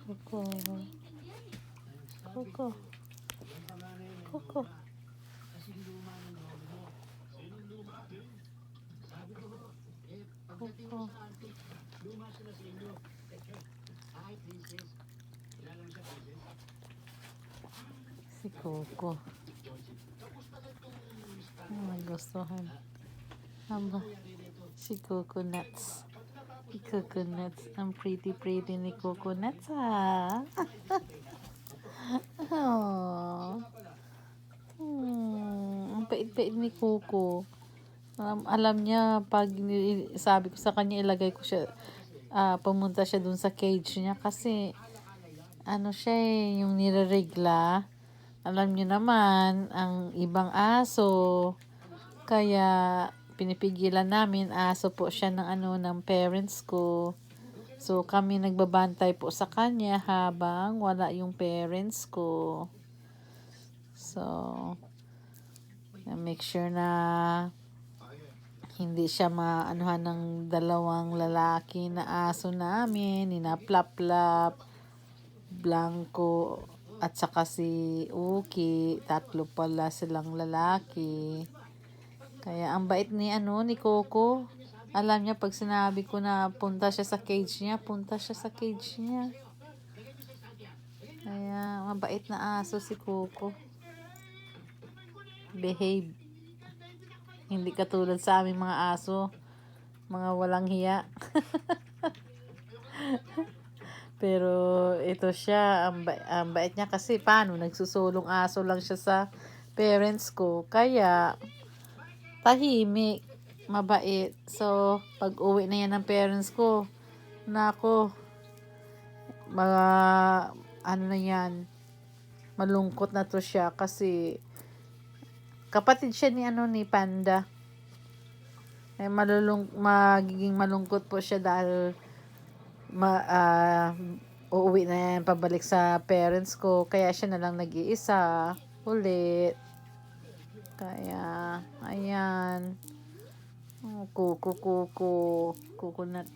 Coco. Coco. Coco. Coco. Si Coco. Nagustuhan. Aba, si Coconuts. Si Coconuts. Ang pretty ni Coconuts, ha? Oh. Ang pait-pait ni Coco. Alam niya, pag sabi ko sa kanya, ilagay ko siya, pumunta siya dun sa cage niya kasi, ano siya yung nireregla. Alam niyo naman, ang ibang aso, kaya pinipigilan namin, aso po siya ng parents ko. So, kami nagbabantay po sa kanya habang wala yung parents ko. So, make sure na hindi siya maanuhan ng dalawang lalaki na aso namin, nina Plap-Plap, Blanco, at saka si Uki. Tatlo pala silang lalaki. Kaya ang bait ni Coco. Alam niya pag sinabi ko na punta siya sa cage niya, punta siya sa cage niya. Kaya mabait na aso si Coco. Behave. Hindi katulad sa aming mga aso, mga walang hiya. Pero ito siya, ang bait niya kasi paano, nagsusulong aso lang siya sa parents ko. Kaya tahimik, mabait. So, pag uwi na yan ng parents ko, nako, mga ano na yan, malungkot na to siya kasi kapatid siya ni Panda. Magiging malungkot po siya dahil uuwi na yan pabalik sa parents ko. Kaya siya na lang nag-iisa ulit. Kaya, ayan. Oh, Coconut.